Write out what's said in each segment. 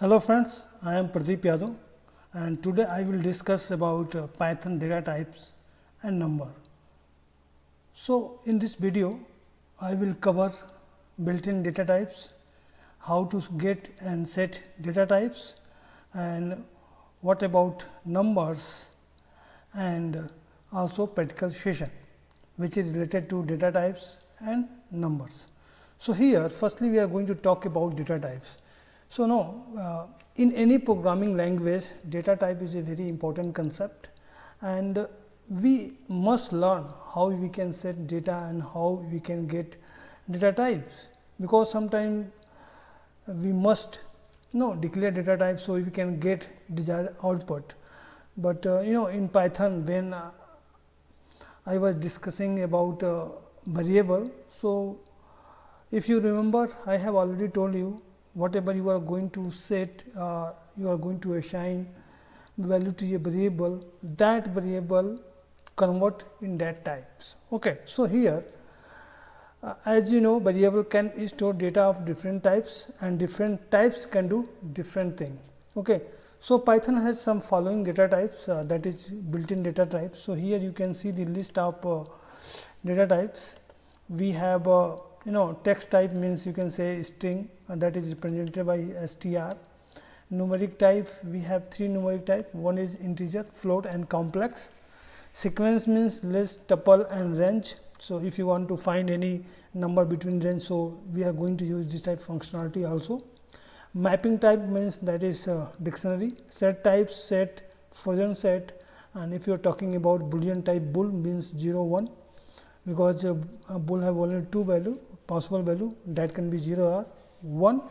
Hello friends, I am Pradeep Yadav and today I will discuss about Python data types and number. So in this video I will cover built-in data types, how to get and set data types, and what about numbers, and also practical session which is related to data types and numbers. So here firstly we are going to talk about data types. So now in any programming language data type is a very important concept, and we must learn how we can set data and how we can get data types, because sometimes we must declare data type so we can get desired output. But in Python, when I was discussing about variable, so if you remember, I have already told you whatever you are going to set, you are going to assign value to a variable, that variable convert in data types. Okay. So here as you know, variable can store data of different types and different types can do different things. Okay. So Python has some following data types, that is built-in data types. So here you can see the list of data types. We have text type means you can say string, that is represented by str. Numeric type, we have three numeric type, one is integer, float and complex. Sequence means list, tuple and range. So if you want to find any number between range, so we are going to use this type functionality also. Mapping type means that is dictionary. Set type, set, frozen set, and if you are talking about boolean type, bool means 0 1, because bool have only two value, possible value, that can be 0 or 1.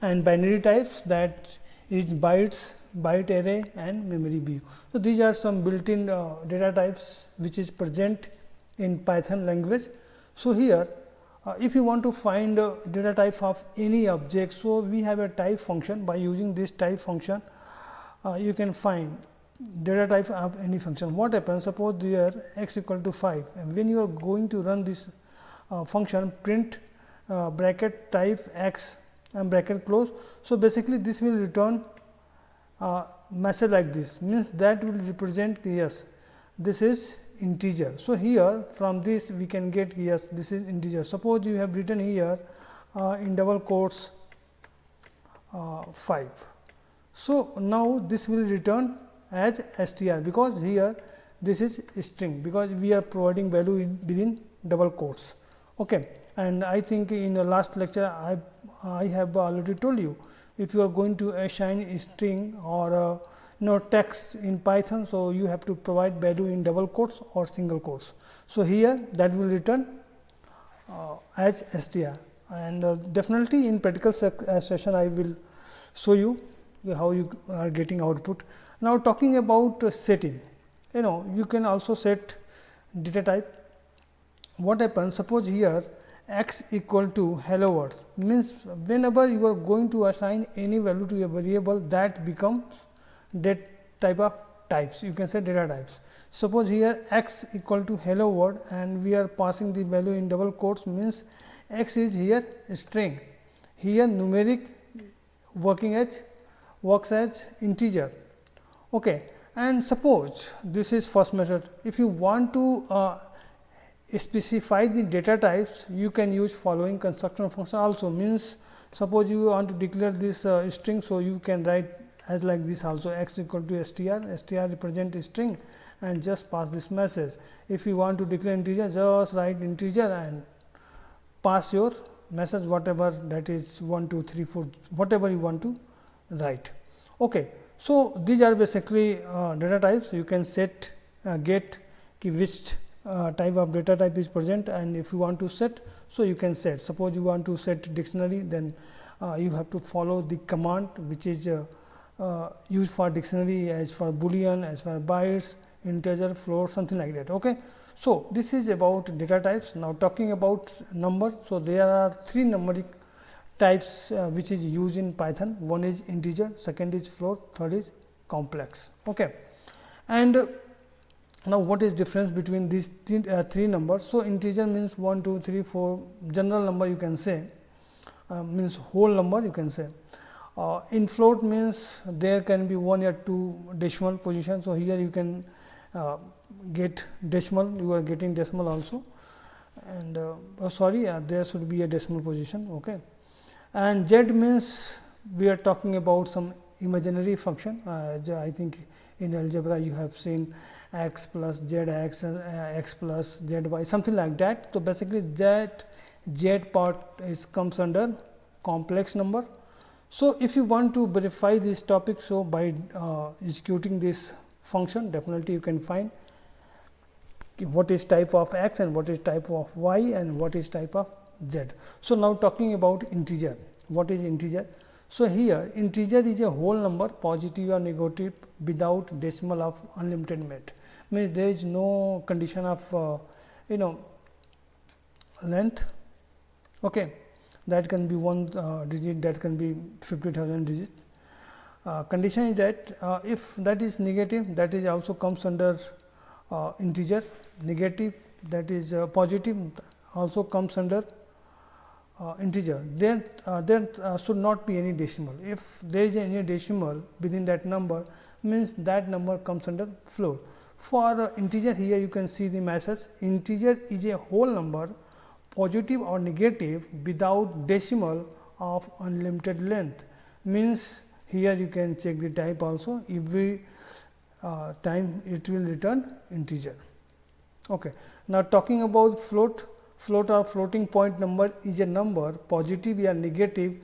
And binary types, that is bytes, byte array and memory view. So these are some built-in data types which is present in Python language. So here if you want to find data type of any object, so we have a type function. By using this type function you can find data type of any function. What happens, suppose there x equal to 5, and when you are going to run this function, print bracket type x and bracket close. So basically this will return message like this, means that will represent yes, this is integer. So here from this we can get yes, this is integer. Suppose you have written here in double quotes 5. So now this will return as str, because here this is string, because we are providing value within double quotes. Okay. And I think in the last lecture I have already told you, if you are going to assign a string or text in Python, so you have to provide value in double quotes or single quotes. So here that will return as str, and definitely in practical session I will show you how you are getting output. Now talking about setting, you can also set data type. What happens, suppose here x equal to hello world, means whenever you are going to assign any value to a variable, that becomes that type of types, you can say data types. Suppose here x equal to hello world and we are passing the value in double quotes, means x is here string, here numeric works as integer. Okay. And suppose this is first method. If you want to specify the data types, you can use following construction function also, means suppose you want to declare this string, so you can write as like this also, x equal to str represent string and just pass this message. If you want to declare integer, just write integer and pass your message, whatever that is 1 2 3 4, whatever you want to write. Okay. So these are basically data types. You can set get which type of data type is present, and if you want to set, so you can set. Suppose you want to set dictionary, then you have to follow the command which is used for dictionary, as for boolean, as for bytes, integer, float, something like that. Okay. So this is about data types. Now talking about number, so there are three numeric types which is used in Python. One is integer, second is float, third is complex. Okay. And now what is difference between these three numbers? So integer means 1 2 3 4, general number you can say, means whole number you can say. In float means there can be 1 or 2 decimal position. So, here you can get decimal, you are getting decimal also, and sorry, there should be a decimal position. Okay. And z means we are talking about some imaginary function. I think in algebra you have seen x plus zx and x plus zy, something like that. So, basically z part is comes under complex number. So, if you want to verify this topic, so by executing this function, definitely you can find what is type of x and what is type of y and what is type of z. So, now talking about integer. What is integer? So, here integer is a whole number, positive or negative, without decimal of unlimited mate. Means there is no condition of length. Okay. That can be 1 digit, that can be 50,000 digits. Condition is that if that is negative, that is also comes under integer. Negative, that is positive, also comes under integer. Then there should not be any decimal. If there is any decimal within that number, means that number comes under float. For integer, here you can see the message. Integer is a whole number, positive or negative, without decimal of unlimited length. Means here you can check the type also, every time it will return integer. Okay. Now, talking about float. Float or floating point number is a number, positive or negative,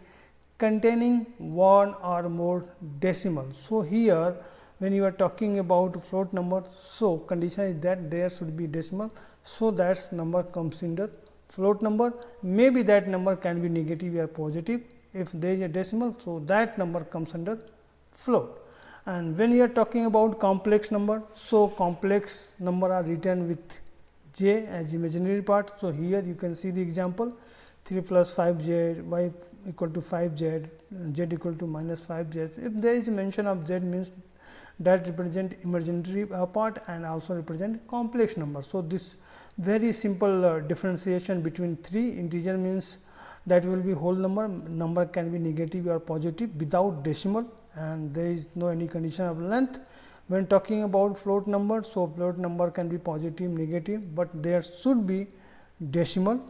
containing 1 or more decimals. So, here when you are talking about float number, so condition is that there should be decimal. So, that number comes in the float number. Maybe that number can be negative or positive. If there is a decimal, so that number comes under float. And when you are talking about complex number, so complex number are written with j as imaginary part. So, here you can see the example 3 plus 5 z, y equal to 5 z, z equal to minus 5 z. If there is a mention of z, means that represent imaginary part and also represent complex number. So, this very simple differentiation between 3. Integer means that will be whole number, number can be negative or positive without decimal, and there is no any condition of length. When talking about float number, so float number can be positive, negative, but there should be decimal.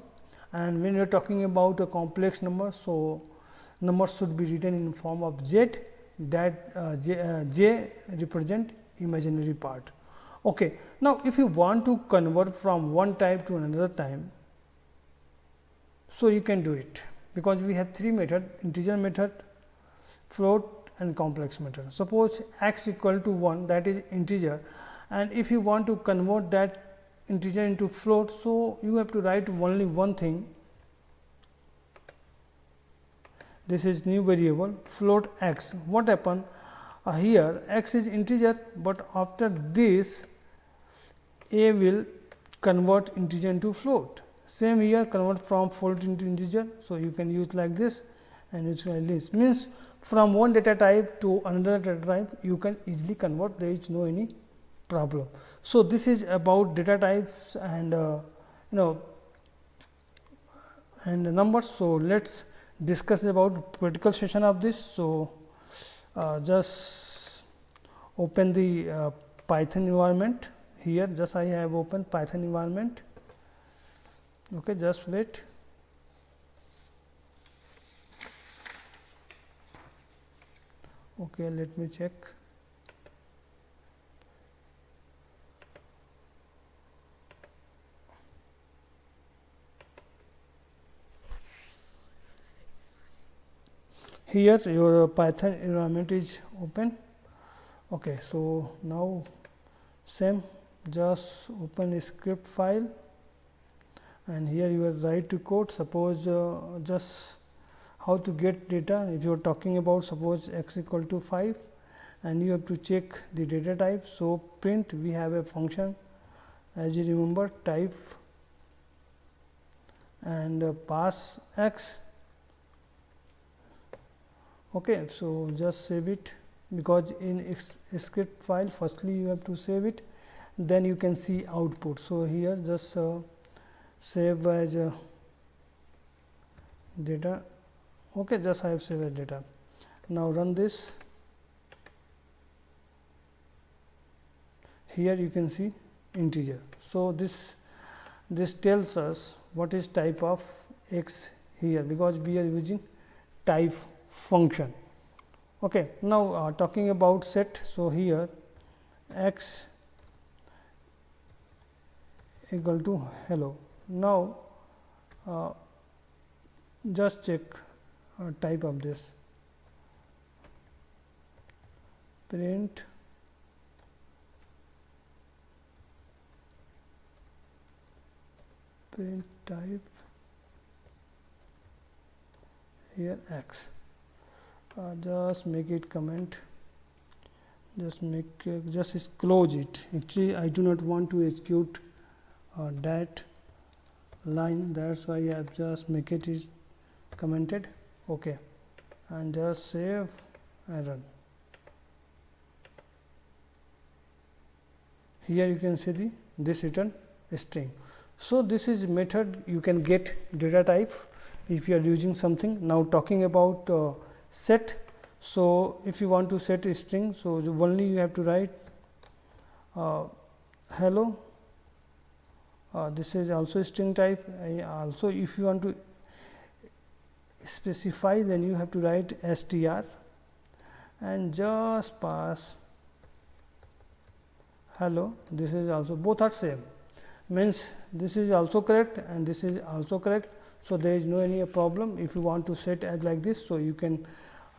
And when you are talking about a complex number, so number should be written in form of z, that j represent imaginary part. Okay. Now, if you want to convert from one type to another type, so you can do it, because we have 3 methods: integer method, float and complex method. Suppose x equal to 1, that is integer, and if you want to convert that integer into float, so you have to write only one thing. This is new variable float x. What happen here? X is integer, but after this a will convert integer into float. Same here, convert from float into integer. So, you can use like this, and it means from one data type to another data type you can easily convert, there is no any problem. So, this is about data types and and numbers. So, let us discuss about practical session of this. So, just open the Python environment. Here just I have opened Python environment. Okay, just wait. Okay, let me check. Here your Python environment is open. Okay, so now same, just open a script file, and here you are write to code. Suppose just how to get data. If you are talking about, suppose x equal to 5 and you have to check the data type. So, print, we have a function, as you remember, type and pass x. Okay, so just save it, because in script file firstly you have to save it, then you can see output. So, here just save as data. Okay, just I have saved as data. Now run this. Here you can see integer. So this tells us what is type of x here, because we are using type function. Okay. Now talking about set. So here x equal to hello. Now just check type of this. Print type here x. Just make it comment. Just close it. Actually, I do not want to execute that line. That's why I have just make it is commented. Okay, and just save and run. Here you can see this return string. So this is method you can get data type if you are using something. Now talking about set. So if you want to set a string, so only you have to write hello. This is also string type. Also if you want to specify, then you have to write str and just pass hello. This is also, both are same, means this is also correct and this is also correct. So there is no any problem. If you want to set as like this, so you can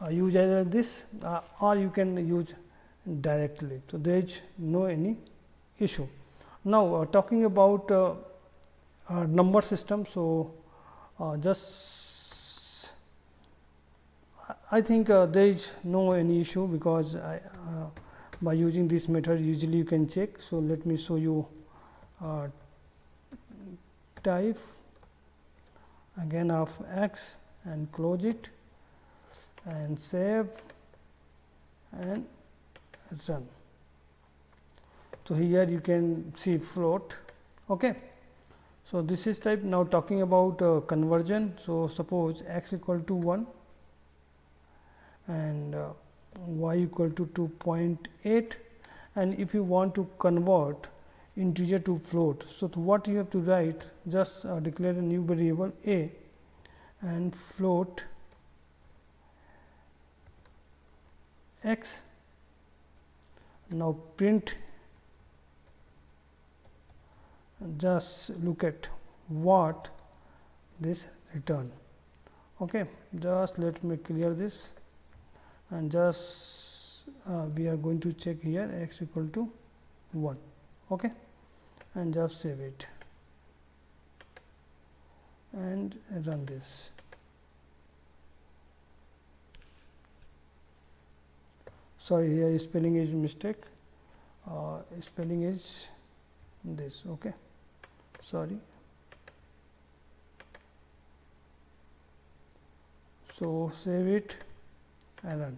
use either this or you can use directly. So there is no any issue. Now talking about number system. So just I think there is no any issue, because by using this method usually you can check. So let me show you type again of x and close it and save and run. So here you can see float. Okay. So this is type. Now talking about conversion. So suppose x equal to 1 and y equal to 2.8, and if you want to convert integer to float, so what you have to write, just declare a new variable a and float x. Now print, just look at what this return. Okay, just let me clear this and just we are going to check here x equal to 1. Okay, and just save it and run this. Sorry, here spelling is mistake. Spelling is this. Okay, sorry. So save it and run.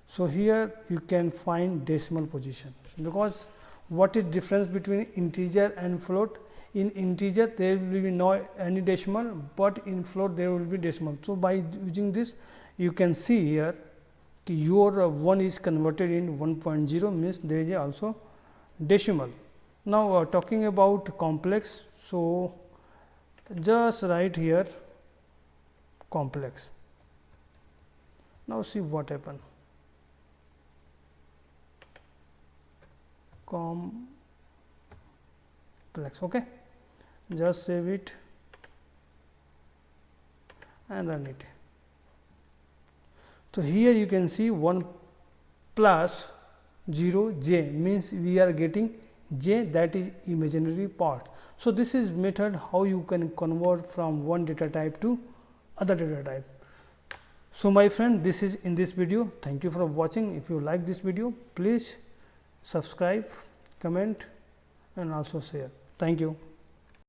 So here you can find decimal position, because what is difference between integer and float? In integer there will be no any decimal, but in float there will be decimal. So by using this you can see here your 1 is converted in 1.0, means there is also decimal. Now talking about complex. So just write here complex. Now see what happened. Complex. Okay, just save it and run it. So here you can see 1 plus 0 j, means we are getting j, that is imaginary part. So this is method how you can convert from one data type to other data type. So my friend, this is in this video. Thank you for watching. If you like this video, please subscribe, comment and also share. Thank you.